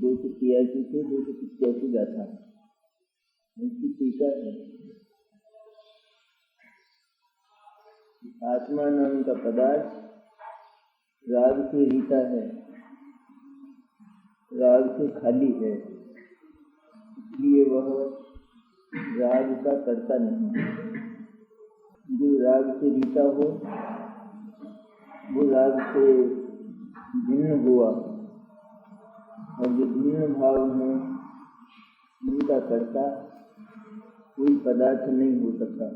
283 से 285 गाथा इसकी टीका है। आत्मा नाम का पदार्थ राग से रीता है, राग से खाली है, इसलिए वह राग का कर्ता नहीं। जो राग से रीता हो वो राग से भिन्न हुआ, और जो भिन्न भाव में उनका कर्ता कोई पदार्थ नहीं हो सकता।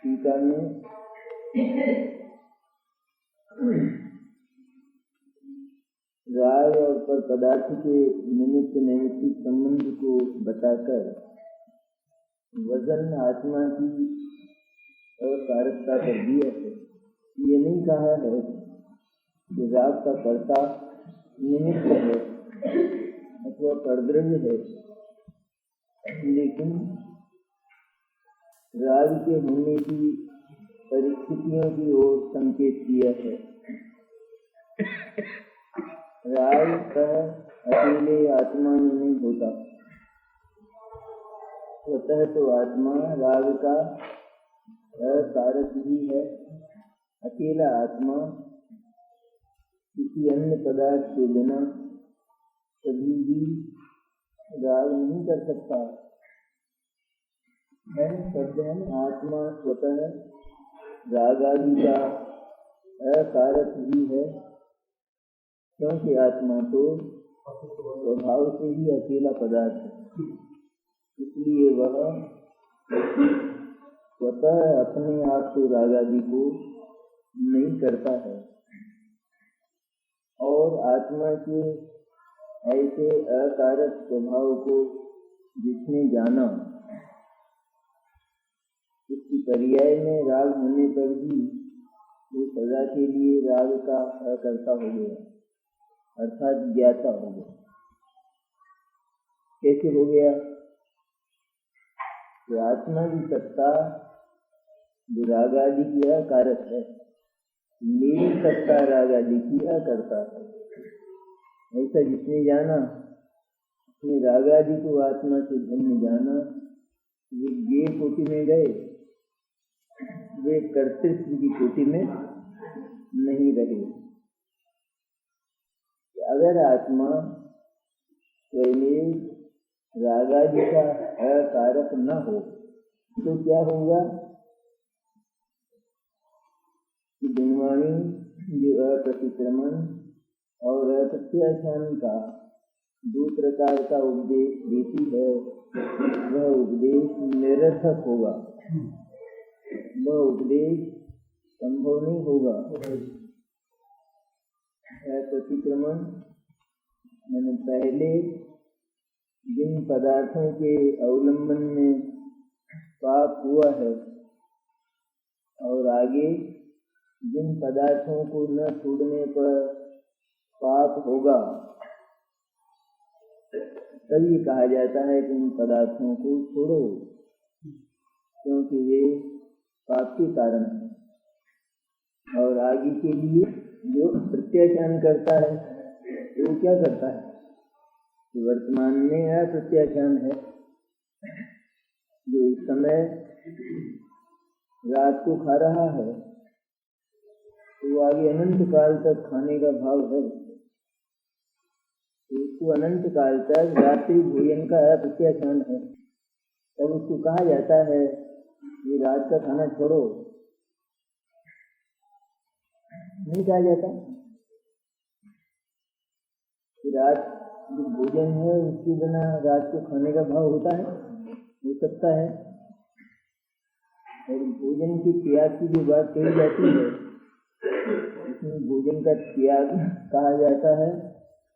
टीका में राग और पर पदार्थ के निमित्त नैमित्तिक संबंध को बताकर वजन आत्मा की अकारकता कर दिया है। ये नहीं कहा है कि राग का कर्ता निमित्त है अथवा परद्रव्य है, लेकिन राग के होने की परिस्थितियों की ओर संकेत किया है। राग का अकेले आत्मा में नहीं होता, स्वतः तो आत्मा राग का कारक ही है। अकेला आत्मा किसी अन्य पदार्थ के बिना कभी भी राग नहीं कर सकता है। कहते हैं आत्मा स्वतः राग आदि का अकारक ही है, क्योंकि आत्मा तो स्वभाव से ही अकेला पदार्थ है। इसलिए वह स्वतः अपने आप को राग आदि को नहीं करता है। और आत्मा के ऐसे अकारक स्वभाव को जिसने जाना, इसकी पर्याय में राग होने पर भी वो सदा के लिए राग का अकर्ता हो गया, अर्थात ज्ञाता हो गया। कैसे हो गया? तो आत्मा की सत्ता जो राग आदि की अकारक है, मेरी सत्ता राग आदि की अकर्ता है। ऐसा जिसने जाना, उसने राग आदि को आत्मा से भिन्न जाना, वे ज्ञेय कोटि में गए, वे कर्तृत्व की कोटि में नहीं रहे। अगर आत्मा स्वयं राग आदि का अकारक न हो तो क्या होगा कि गुणवाणी जो अप्रतिक्रमण और अप्रत्याख्यान का दो प्रकार का उपदेश देती है, वह उपदेश निरर्थक होगा, वह उपदेश संभव नहीं होगा। प्रतिक्रमण मैंने पहले जिन पदार्थों के अवलंबन में पाप हुआ है और आगे जिन पदार्थों को न छोड़ने पर पाप होगा, तभी कहा जाता है कि इन पदार्थों को छोड़ो, क्योंकि वे पाप के कारण है। और आगे के लिए जो प्रत्याख्यान करता है वो क्या करता है? तो वर्तमान में अप्रत्याख्यान है, जो इस समय रात को खा रहा है तो आगे अनंत काल तक खाने का भाव है, तो उसको अनंत काल तक रात्रि भोजन का अप्रत्याख्यान है। तब उसको कहा जाता है ये रात का खाना छोड़ो, नहीं कहा जाता। रात जो भोजन है उसके बिना रात को खाने का भाव होता है, हो सकता है। और भोजन के त्याग की जो बात कही जाती है, इसमें भोजन का त्याग कहा जाता है,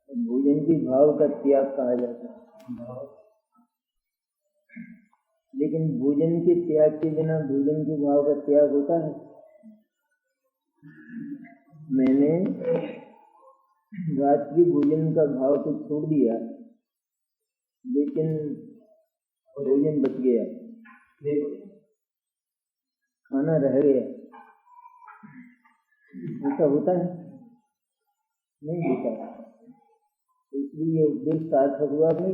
भोजन के भाव का त्याग कहा जाता है। लेकिन भोजन के त्याग के बिना भोजन के भाव का त्याग होता है? मैंने रात्रि भोजन का भाव तो छोड़ दिया, लेकिन भोजन बच गया, खाना रह गया। ऐसा होता है? नहीं होता। इसलिए ये उपदेश सार्थक हुआ नहीं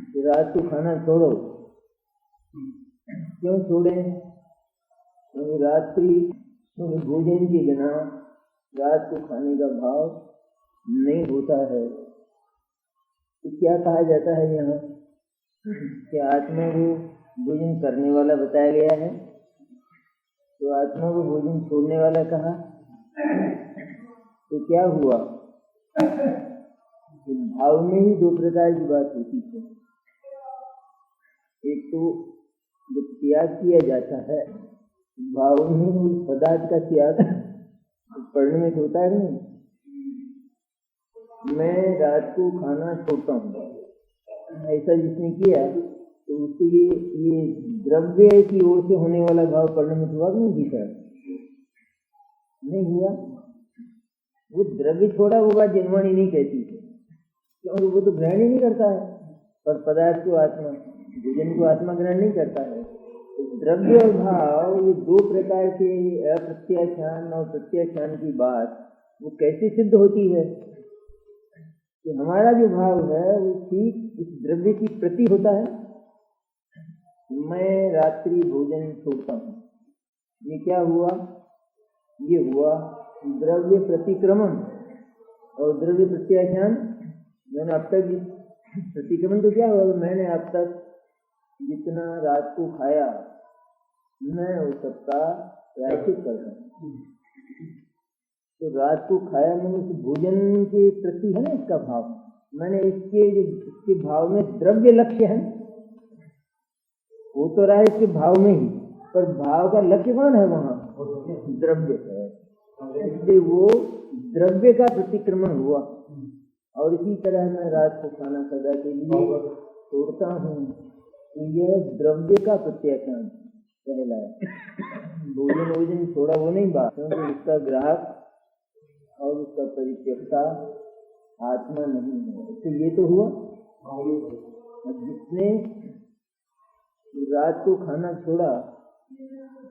कि रात को खाना छोड़ो। क्यों छोड़ें? क्योंकि रात्रि भोजन के बिना रात को खाने का भाव नहीं होता है। तो क्या कहा जाता है यहाँ कि आत्मा को भोजन करने वाला बताया गया है, तो आत्मा को भोजन छोड़ने वाला कहा। तो क्या हुआ? तो भाव में ही दो प्रकार की बात होती है। एक तो जब त्याग किया जाता है, भाव में उस पदार्थ का त्याग पढ़ने में होता है नहीं। मैं रात को खाना छोड़ता हूँ, ऐसा जिसने किया तो उससे ये द्रव्य की ओर से होने वाला भाव पढ़ने में हुआ नहीं दिखा, नहीं हुआ। वो द्रव्य छोड़ा वो बात जनवाणी नहीं कहती है, क्योंकि वो तो ग्रहण ही नहीं करता है। पर पदार्थ को आत्मा, भोजन को आत्मा ग्रहण नहीं करता है। तो द्रव्य और भाव ये दो प्रकार के अप्रत्याख्यान और प्रत्याख्यान की बात वो कैसे सिद्ध होती है कि हमारा जो भाव है वो ठीक इस द्रव्य की प्रति होता है। मैं रात्रि भोजन छोड़ता हूँ, ये क्या हुआ? ये हुआ द्रव्य प्रतिक्रमण और द्रव्य प्रत्याख्यान। मैंने अब तक प्रतिक्रमण तो क्या हुआ? मैंने अब तक जितना रात को खाया मैं उस सबका प्रायश्चित करता हूँ। तो रात को खाया मैंने उस भोजन के प्रति है ना इसका भाव, मैंने इसके भाव में द्रव्य लक्ष्य है, वो तो रहा इसके भाव में ही, पर भाव का लक्ष्य कौन है? वहाँ द्रव्य है। इसलिए वो द्रव्य का प्रतिक्रमण हुआ। और इसी तरह मैं रात को खाना सदा के लिए छोड़ता हूँ, तो यह द्रव्य का प्रत्याख्यान कहलाया। भोजन छोड़ा वो नहीं बात, क्योंकि उसका ग्राहक और उसका परित्यक्ता आत्मा नहीं है। तो ये तो हुआ जिसने रात को खाना छोड़ा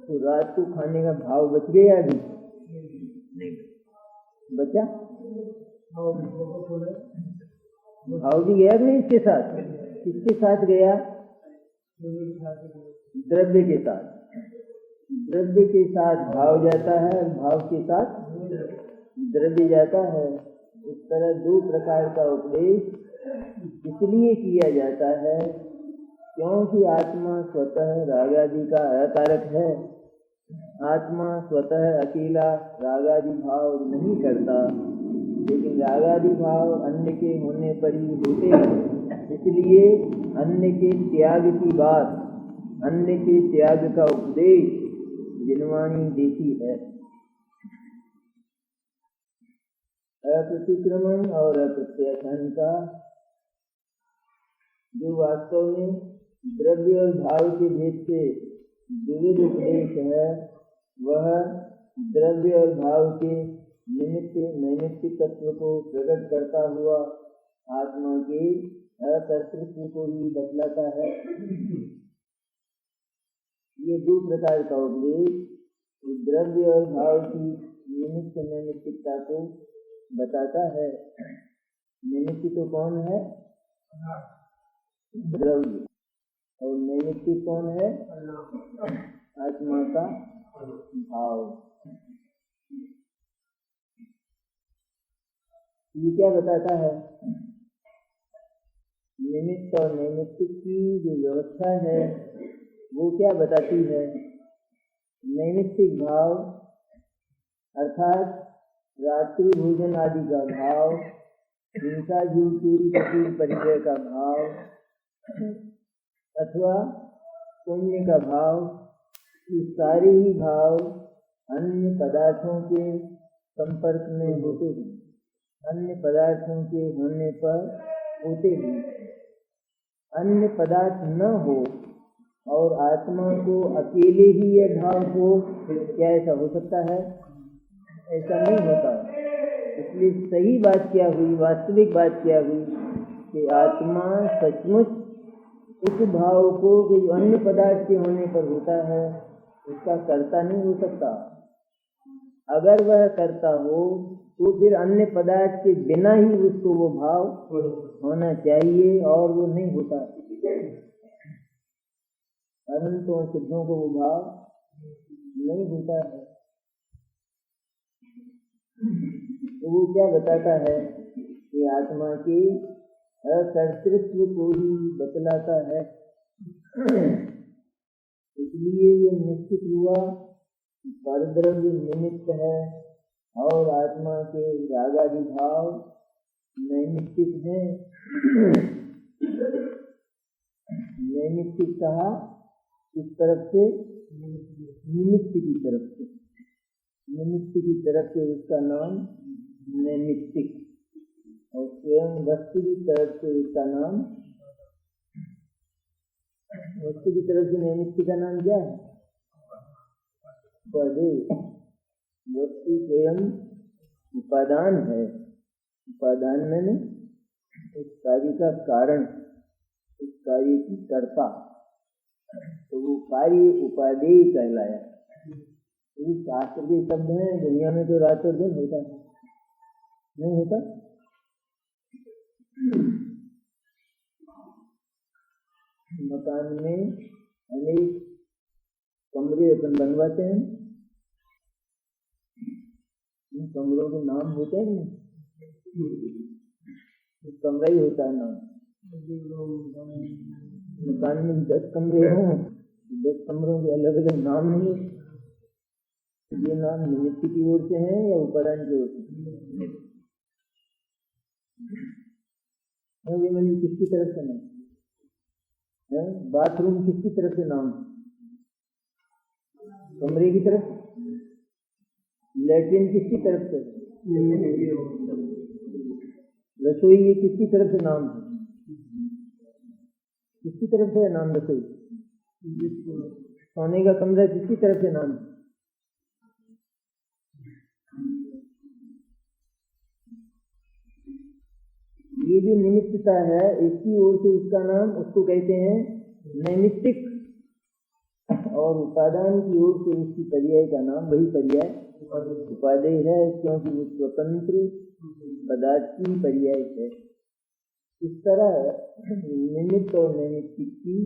तो रात को खाने का भाव बच गया, अभी नहीं बचा। भाव भी गया नहीं इसके साथ। किसके साथ गया? द्रव्य के साथ। द्रव्य के साथ भाव जाता है, भाव के साथ द्रव्य जाता है। इस तरह दो प्रकार का उपदेश इसलिए किया जाता है क्योंकि आत्मा स्वतः रागादि का अकारक है। आत्मा स्वतः अकेला रागादि भाव नहीं करता, लेकिन रागादि भाव अन्य के होने पर ही होते हैं। इसलिए अन्य के त्याग की बात, अन्य के त्याग का उपदेश जिनवाणी देती है। अप्रतिक्रमण और अप्रत्याख्यान का जो वास्तव में द्रव्य और भाव के भेद से द्विविध उपदेश है, वह द्रव्य और भाव के निमित्त नैमित्तिक तत्व को प्रकट करता हुआ आत्मा के अकर्तृत्व को ही बतलाता है। ये दो प्रकार का उपदेश द्रव्य और भाव की निमित्त नैमित्तिकता को बताता है। निमित्त तो कौन है? द्रव्य। और नैमित्तिक कौन है? आत्मा का भाव। ये क्या बताता है? निमित्त और नैमित्तिक की जो व्यवस्था है वो क्या बताती है? नैमित्तिक भाव अर्थात रात्रि भोजन आदि का भाव, हिंसा झूठ चोरी कपूर परिचय का भाव अथवा पुण्य का भाव, ये सारे ही भाव अन्य पदार्थों के संपर्क में होते हैं, अन्य पदार्थों के होने पर होते हैं। अन्य पदार्थ न हो और आत्मा को अकेले ही यह भाव हो, क्या ऐसा हो सकता है? ऐसा नहीं होता। इसलिए सही बात क्या हुई, वास्तविक बात क्या हुई कि आत्मा सचमुच उस भाव को कि जो अन्य पदार्थ के होने पर होता है उसका कर्ता नहीं हो सकता। अगर वह करता हो तो फिर अन्य पदार्थ के बिना ही उसको वो भाव होना चाहिए, और वो नहीं होता। अनंतों और सिद्धों को वो भाव नहीं होता है। तो वो क्या बताता है कि आत्मा के अकर्तृत्व को ही बतलाता है। इसलिए ये निश्चित हुआ परद्रव्य निमित्त है और आत्मा के रागादि भाव नैमित्तिक है। नैमित्तिक कहा इस तरफ से, निमित्त की तरफ से, निमित्त की तरफ से उसका नाम नैमित्तिक, और स्वयं वस्तु की तरफ से उसका नाम, वस्तु की तरफ से नैमित्तिक का नाम क्या है? वस्तु स्वयं उपादान है। उपादान मैंने उस कार्य का कारण, उस कार्य की कर्ता, तो वो कार्य उपादेय कहलाया। ये शास्त्र के शब्द हैं। दुनिया में तो रातों दिन होता है, नहीं होता? मकान में अनेक कमरे अपन बनवाते हैं, इन कमरों के नाम होते हैं, कमरा ही होता है नाम। मकान में 10 कमरे हों, 10 कमरों के अलग अलग नाम नहीं। ये नाम निमित्त की ओर से है या उपादान की ओर से? मैंने किसकी तरफ से नाम है? बाथरूम किसकी तरफ से नाम? कमरे की तरफ। लैट्रिन किसकी तरफ से? रसोई ये किसकी तरफ से नाम है? किसकी तरफ से नाम रसोई? सोने का कमरा किसकी तरफ से नाम? ये जो निमित्तता है इसकी ओर से उसका नाम, उसको कहते हैं नैमित्तिक, और उपादान की ओर से उसकी पर्याय का नाम वही पर्याय उपादेय है, क्योंकि वो स्वतंत्र पदार्थ की पर्याय है। इस तरह निमित्त और नैमित्तिक की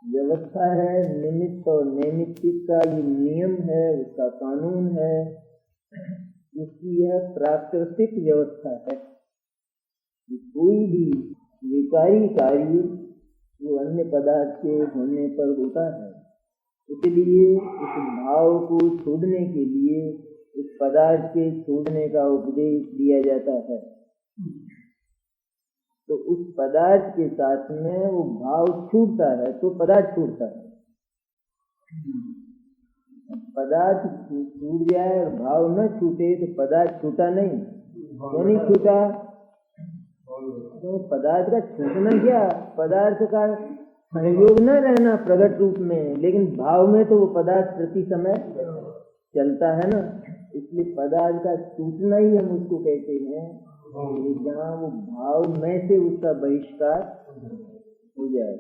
व्यवस्था है। निमित्त और नैमित्तिक का ये नियम है, उसका कानून है, उसकी यह प्राकृतिक व्यवस्था है। कोई भी विकारी कार्य वो अन्य पदार्थ के होने पर होता है। इसलिए उस भाव को छोड़ने के लिए उस पदार्थ के छोड़ने का उपदेश दिया जाता है। तो उस पदार्थ के साथ में वो भाव छूटता है तो पदार्थ छूटता है। पदार्थ छूट जाए और भाव न छूटे तो पदार्थ छूटा नहीं। क्यों नहीं छूटा? तो पदार्थ का छूटना क्या, पदार्थ का संयोग न रहना प्रकट रूप में, लेकिन भाव में तो वो पदार्थ प्रति समय चलता है ना। इसलिए पदार्थ का छूटना ही हम उसको कहते हैं, जहाँ वो भाव में से उसका बहिष्कार हो जाए।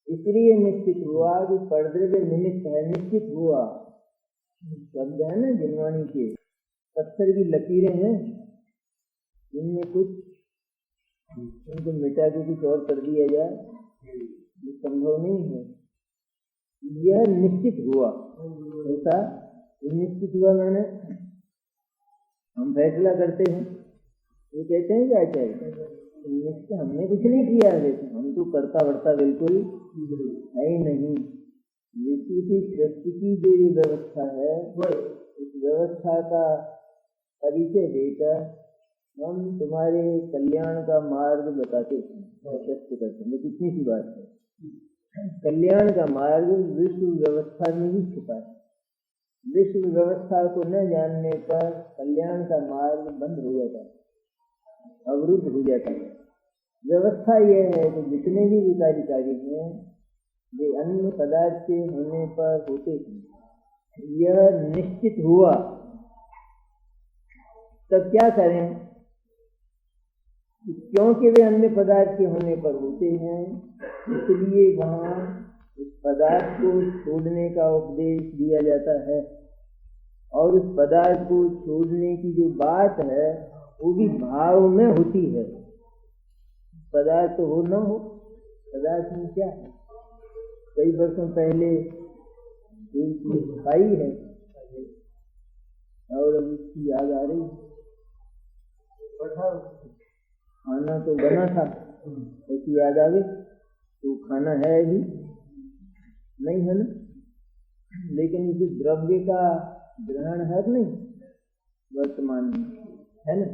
इसलिए निश्चित हुआ कि परद्रव्य निमित्त है। निश्चित हुआ शब्द है ना जिनवाणी के, पत्थर की लकीरें हैं, इनमें कुछ इनको मिटा के कुछ और कर दिया जाए, ये संभव नहीं है। यह निश्चित हुआ, ऐसा निश्चित हुआ मैंने, हम फैसला करते हैं, ये कहते हैं क्या चाहिए निश्चय, हमने कुछ नहीं किया है, हम तो करता वर्ता बिल्कुल है ही नहीं। विश्व की सृष्टि की जो ये व्यवस्था है, इस व्यवस्था का परिचय देकर हम तुम्हारे कल्याण का मार्ग बताते हैं, प्रशस्त करते हैं। कितनी सी बात है, कल्याण का मार्ग विश्व व्यवस्था में ही छुपा है। विश्व व्यवस्था को न जानने पर कल्याण का मार्ग बंद हो जाता है, अवरुद्ध हो जाता है। व्यवस्था यह है कि जितने भी विकारी कार्य हैं वे अन्य पदार्थ के होने पर होते हैं। यह निश्चित हुआ, तब क्या करें? क्योंकि वे अन्य पदार्थ के होने पर होते हैं, इसलिए वहाँ उस पदार्थ को छोड़ने का उपदेश दिया जाता है, और उस पदार्थ को छोड़ने की जो बात है वो भी भाव में होती है। पदार्थ तो हो ना हो, पदार्थ में क्या है? कई वर्षों पहले एक चीज खाई है और अब उसकी याद आ रही। खाना तो बना था, उसकी याद आ गई, तो खाना है अभी नहीं, है ना? लेकिन उस द्रव्य का ग्रहण है कि नहीं वर्तमान में, है ना?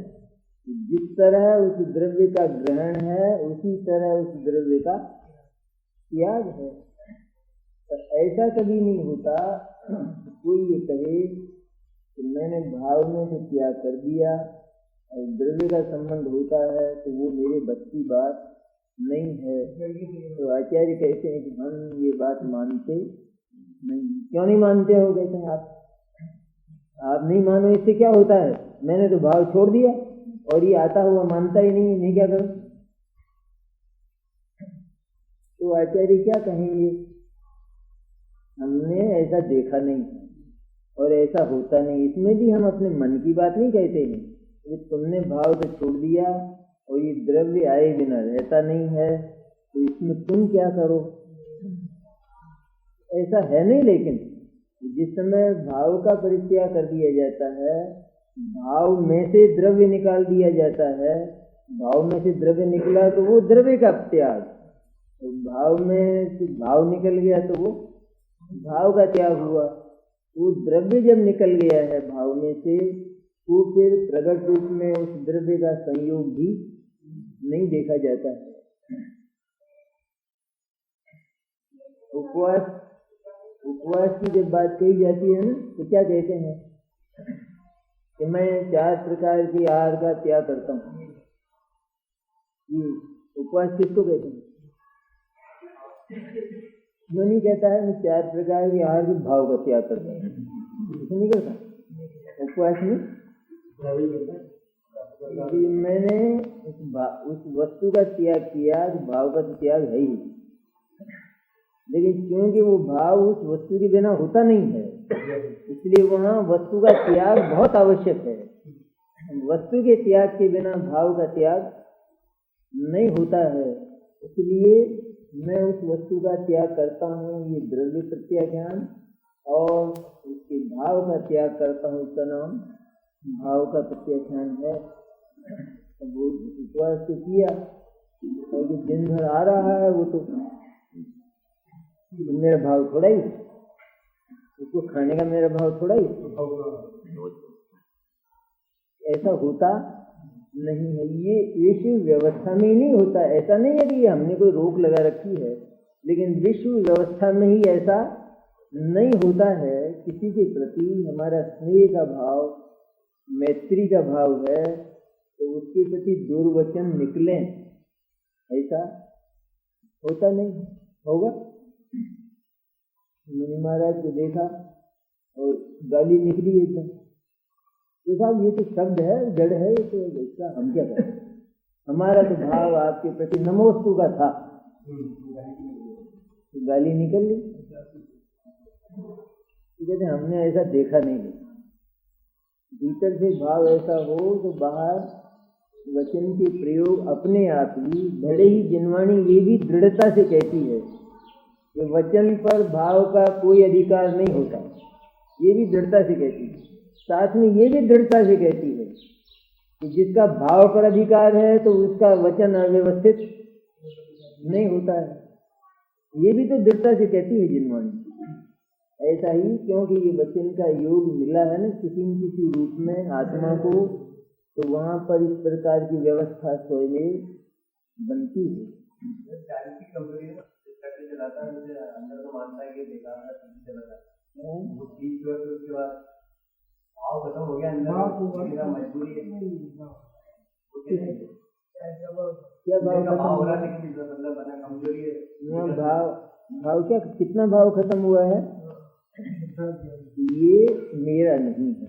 जिस तरह उस द्रव्य का ग्रहण है उसी तरह उस द्रव्य का त्याग है। तो ऐसा कभी नहीं होता कोई ये कहे कि मैंने भाव में से त्याग कर दिया और द्रव्य का संबंध होता है तो वो मेरे बस की बात नहीं है। तो आचार्य कहते हैं कि हम ये बात मानते नहीं। क्यों नहीं मानते हो? कहते हैं आप नहीं मानो, इससे क्या होता है? मैंने तो भाव छोड़ दिया और ये आता हुआ मानता ही नहीं है, नहीं क्या करूं? तो आचार्य क्या कहेंगे? हमने ऐसा देखा नहीं और ऐसा होता नहीं। इसमें भी हम अपने मन की बात नहीं कहते हैं कि तुमने भाव तो छोड़ दिया और ये द्रव्य आए बिना रहता नहीं है, तो इसमें तुम क्या करो? ऐसा है नहीं। लेकिन जिस समय भाव का परित्याग कर दिया जाता है, भाव में से द्रव्य निकाल दिया जाता है, भाव में से द्रव्य निकला तो वो द्रव्य का त्याग, तो भाव में से भाव निकल गया तो वो भाव का त्याग हुआ। वो द्रव्य जब निकल गया है भाव में से, तो फिर प्रगट रूप में उस द्रव्य का संयोग भी नहीं देखा जाता है। उपवास की जब बात कही जाती है ना, तो क्या कहते हैं कि मैं 4 प्रकार के आहार का त्याग करता हूँ। ये उपवास किसको कहते हैं? जो नहीं कहता है मैं 4 प्रकार के आहार के भाव का त्याग करता हूँ, ऐसा नहीं करता उपवास में। मैंने उस वस्तु का त्याग किया, भाव का तो त्याग है ही, लेकिन क्योंकि वो भाव उस वस्तु के बिना होता नहीं है, इसलिए वहाँ वस्तु का त्याग बहुत आवश्यक है। वस्तु के त्याग के बिना भाव का त्याग नहीं होता है, इसलिए मैं उस वस्तु का त्याग करता हूँ, ये द्रव्य प्रत्याख्यान, और उसके भाव का त्याग करता हूँ, इसका नाम भाव का प्रत्याख्यान है। वो उपवास तो किया और जो दिन भर आ रहा है वो तो मेरा भाव थोड़ा ही, उसको खाने का मेरा भाव थोड़ा ही, ऐसा होता नहीं है। ये विश्व व्यवस्था में ही नहीं होता। ऐसा नहीं है कि हमने कोई रोक लगा रखी है, लेकिन विश्व व्यवस्था में ही ऐसा नहीं होता है। किसी के प्रति हमारा स्नेह का भाव, मैत्री का भाव है, तो उसके प्रति दुर्वचन निकले, ऐसा होता नहीं होगा। मुनि महाराज को देखा और गाली निकली एकदम, तो साहब ये तो शब्द है, जड़ है, ये तो इसका हम क्या करें? हमारा तो भाव आपके प्रति नमोस्तु का था, तो गाली निकल ली। तो कहते हमने ऐसा देखा नहीं। भीतर से भाव ऐसा हो तो बाहर वचन के प्रयोग अपने आप ही, भले ही जिनवाणी ये भी दृढ़ता से कहती है कि वचन पर भाव का कोई अधिकार नहीं होता, ये भी दृढ़ता से कहती है। साथ में ये भी दृढ़ता से कहती है कि जिसका भाव पर अधिकार है तो उसका वचन अव्यवस्थित नहीं होता है, ये भी तो दृढ़ता से कहती है जिनवाणी। ऐसा ही क्योंकि ये वचन का योग मिला है ना किसी न किसी रूप में आत्मा को, तो वहाँ पर इस प्रकार की व्यवस्था स्वयं बनती है। चलाता है अंदर तो मानता है कि बेकार है, चलाता है वो 30 वर्ष उसके बाद भाव खत्म हो गया, अंदर मजबूरी है। क्या भाव हो रहा है? मतलब बना कमजोरी है। भाव क्या, कितना भाव खत्म हुआ है? ये मेरा नहीं है,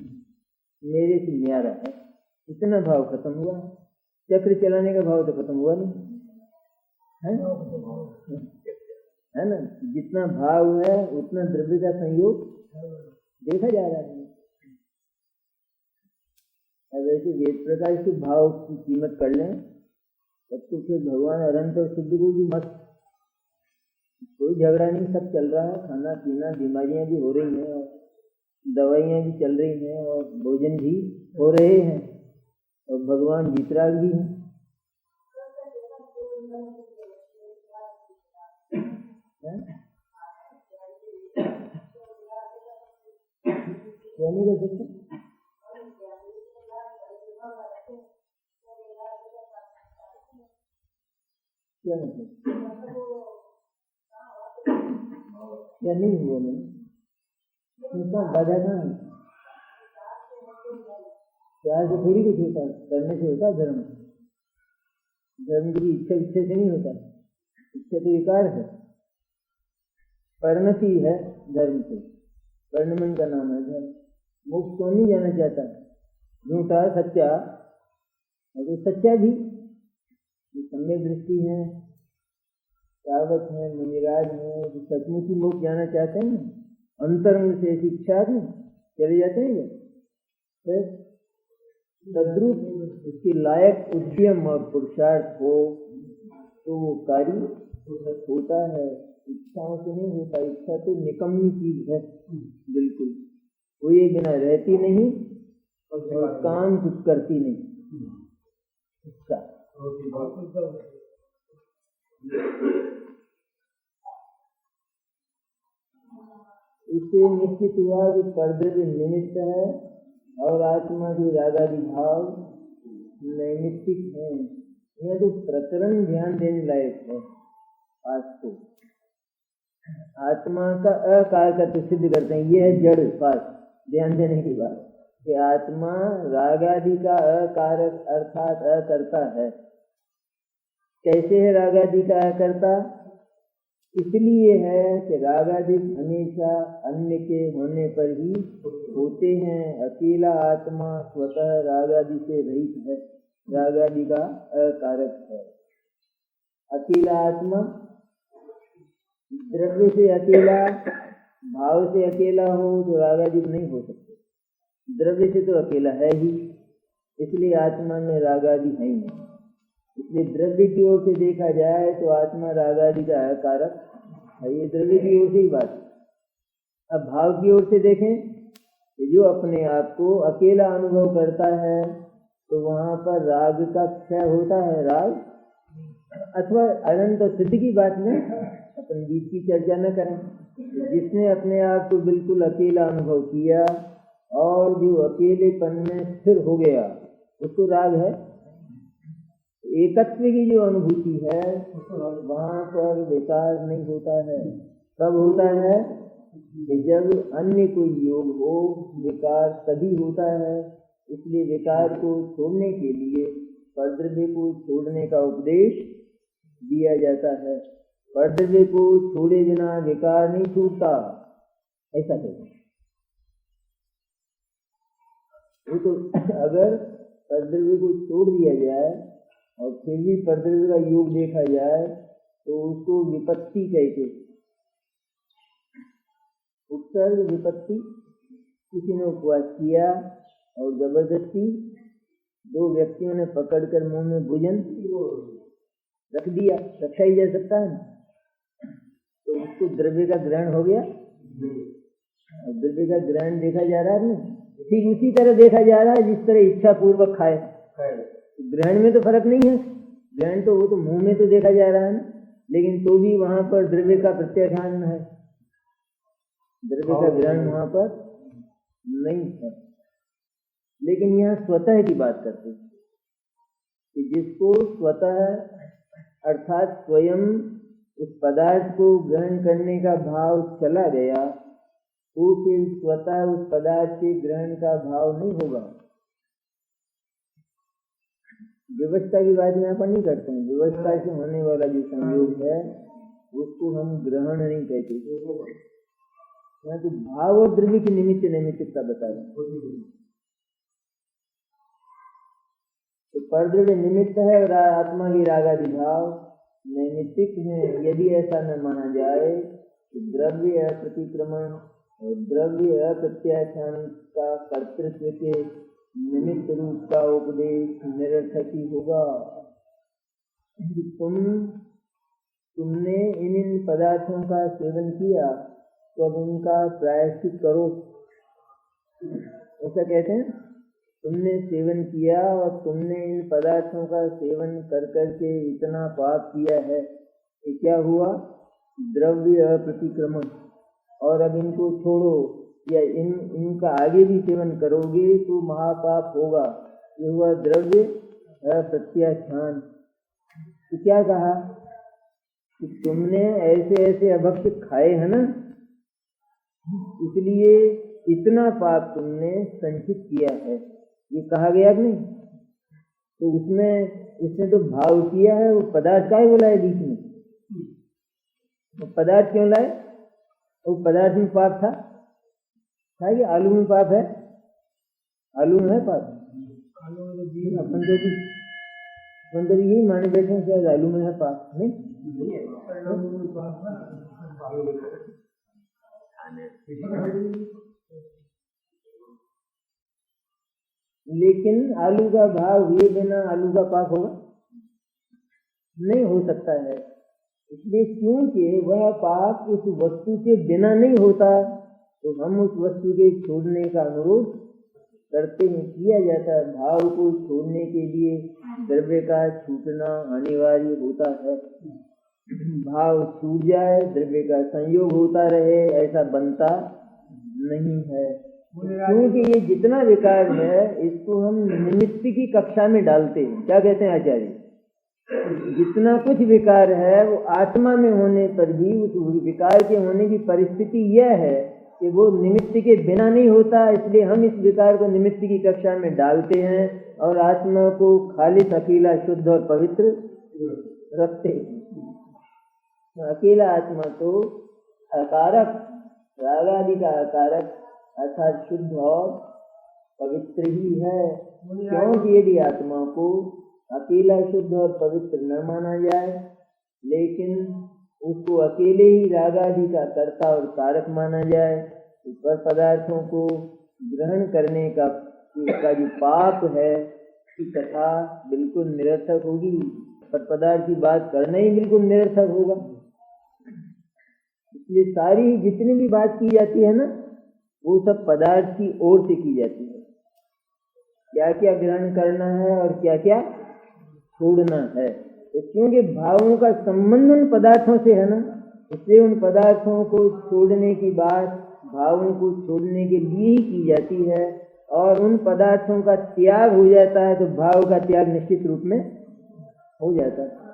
मेरे से न्यारा है, इतना भाव खत्म हुआ है। चक्र चलाने का भाव तो खत्म हुआ नहीं है। है ना। जितना भाव है उतना द्रव्य का संयोग देखा जा रहा है। अब ऐसे वेद प्रकार से भाव की कीमत कर लें तब तो फिर भगवान अनंत और शुद्ध को भी मत, कोई झगड़ा नहीं, सब चल रहा है। खाना पीना, बीमारियां भी हो रही हैं और दवाइयां भी चल रही हैं और भोजन भी हो रहे हैं और भगवान वितराग भी हैं। क्या नहीं कर सकते? क्या मतलब? क्या नहीं हुआ? मैंने बाधा कहाँ है? प्यार से थोड़ी कुछ होता है, करने से होता है धर्म। धर्म की इच्छा से नहीं होता, इच्छा तो विकार है, परिणति है धर्म से। वर्णमन का नाम है धर्म। मोक्ष कौन नहीं जाना चाहता? झूठा सच्चा, तो सच्चा भी सम्यक दृष्टि है, श्रावक है, मुनिराज है, जो सचमुच ही मोक्ष जाना चाहते हैं, अंतरंग से ऐसी इच्छा में चले जाते हैं। फिर तद्रूप उसके लायक उद्यम और पुरुषार्थ हो तो वो कार्य होता है, इच्छाओं से नहीं होता। इच्छा तो निकम्मी चीज है, बिल्कुल हुए बिना रहती नहीं और काम कुछ करती नहीं। इच्छा इससे निश्चित हुआ कि परद्रव्य निमित्त है और आत्मा के रागादि भाव नैमित्तिक है। यह तो प्रकरण ध्यान देने लायक है। आज तो आत्मा का अकारक तो सिद्ध करते हैं, यह है जड़ बात, ध्यान देने की बात कि आत्मा रागादि का अकारक अर्थात अकर्ता है। कैसे है रागादि का अकर्ता? इसलिए है कि रागादि हमेशा अन्य के होने पर ही होते हैं। अकेला आत्मा स्वतः रागादि से रहित है, रागादि का अकारक है। अकेला आत्मा द्रव्य से अकेला, भाव से अकेला हो तो रागादि नहीं हो सकते। द्रव्य से तो अकेला है ही, इसलिए आत्मा में रागादि है ही नहीं। इसलिए द्रव्य की ओर से देखा जाए तो आत्मा रागादि का अकारक है, ये द्रव्य की ओर से ही बात है। अब भाव की ओर से देखें, जो अपने आप को अकेला अनुभव करता है तो वहां पर राग का क्षय होता है। राग अथवा अनंत सिद्ध की बात में अपन बीच की चर्चा न करें। जिसने अपने आप को बिल्कुल अकेला अनुभव किया और जो अकेलेपन में स्थिर हो गया उसको राग है। एकत्व की जो अनुभूति है वहां पर विकार नहीं होता है। कब होता है? कि जब अन्य कोई योग हो, विकार तभी होता है। इसलिए विकार को छोड़ने के लिए परद्रव्य को छोड़ने का उपदेश दिया जाता है। परद्रव्य को छोड़े बिना विकार नहीं छूटता, ऐसा कहते हैं। वो तो अगर परद्रव्य को छोड़ दिया जाए और फिर भी परद्रव्य का योग देखा जाए तो उसको विपत्ति कहते। उपसर्ग विपत्ति। किसी ने उपवास किया और जबरदस्ती दो व्यक्तियों ने पकड़कर मुंह में भोजन रख दिया, रखा ही जा सकता है ना, तो उसको द्रव्य का ग्रहण हो गया। द्रव्य का ग्रहण देखा जा रहा है ना, ठीक उसी तरह देखा जा रहा है जिस तरह इच्छा पूर्वक खाए। ग्रहण में तो फर्क नहीं है, ग्रहण तो वो तो मुंह में तो देखा जा रहा है ना, लेकिन तो भी वहां पर द्रव्य का प्रत्याख्यान है, द्रव्य का ग्रहण वहां पर नहीं है। लेकिन यहाँ स्वतः की बात करते हैं कि जिसको स्वतः अर्थात स्वयं उस पदार्थ को ग्रहण करने का भाव चला गया तो फिर स्वतः उस पदार्थ के ग्रहण का भाव नहीं होगा। व्यवस्था की बात में अपन नहीं करते हैं। व्यवस्था से होने वाला जो संयोग है उसको हम ग्रहण नहीं कहते। यहाँ तो भाव और द्रव्य की निमित्त नैमित्तिकता बता रहे। तो परद्रव्य निमित्त है और आत्मा की रागादि भाव नैमित्तिक में यदि ऐसा न माना जाए कि द्रव्य प्रतिक्रमण और द्रव्य अप्रत्याख्यान का कर्तृत्व के निमित्त रूप का उपदेश निरर्थक ही होगा। तुमने इन पदार्थों का सेवन किया तो अब उनका प्रायश्चित करो। ऐसा कहते हैं, तुमने सेवन किया और तुमने इन पदार्थों का सेवन कर करके इतना पाप किया है कि क्या हुआ, द्रव्य प्रतिक्रमण, और अब इनको छोड़ो या इनका आगे भी सेवन करोगे तो महापाप होगा। ये हुआ द्रव्य प्रत्याख्यान। तो क्या कहा कि तुमने ऐसे ऐसे अभक्ष खाए हैं ना, इसलिए इतना पाप तुमने संचित किया है, ये कहा गया कि नहीं। तो उसने तो भाव किया है, वो पदार्थ का ही बोला है बीच में। वो पदार्थ क्यों लाए? वो पदार्थ में पाप था कि आलू में पाप है? आलू में है पाप। अपन तो यही माने बैठे हैं शायद आलू में है पाप, नहीं? लेकिन आलू का भाव हुए बिना आलू का पाप होगा? नहीं हो सकता है। इसलिए क्योंकि वह पाप उस वस्तु के बिना नहीं होता, तो हम उस वस्तु के छोड़ने का अनुरोध करते हैं, किया जाता है। भाव को छोड़ने के लिए द्रव्य का छूटना अनिवार्य होता है। भाव छूट जाए, द्रव्य का संयोग होता रहे, ऐसा बनता नहीं है। क्योंकि ये जितना विकार है इसको हम निमित्त की कक्षा में डालते हैं। क्या कहते हैं आचार्य? जितना कुछ विकार है वो आत्मा में होने पर भी उस विकार के होने की परिस्थिति यह है कि वो निमित्त के बिना नहीं होता, इसलिए हम इस विकार को निमित्त की कक्षा में डालते हैं और आत्मा को खालिस अकेला शुद्ध और पवित्र रखते हैं। अकेला आत्मा तो अकारक, रागादि का अकारक अर्थात शुद्ध और पवित्र ही है। क्योंकि यदि आत्मा को अकेला शुद्ध और पवित्र न माना जाए, लेकिन उसको अकेले ही रागादि का कर्ता और कारक माना जाए, तो पर पदार्थों को ग्रहण करने का जो पाप है की कथा बिल्कुल निरर्थक होगी। पर पदार्थ की बात करना ही बिल्कुल निरर्थक होगा। इसलिए सारी जितनी भी बात की जाती है ना, वो सब पदार्थ की ओर से की जाती है। क्या क्या ग्रहण करना है और क्या क्या छोड़ना है। तो क्योंकि भावों का संबंध उन पदार्थों से है ना, इसलिए उन पदार्थों को छोड़ने की बात भावों को छोड़ने के लिए ही की जाती है। और उन पदार्थों का त्याग हो जाता है तो भाव का त्याग निश्चित रूप में हो जाता है।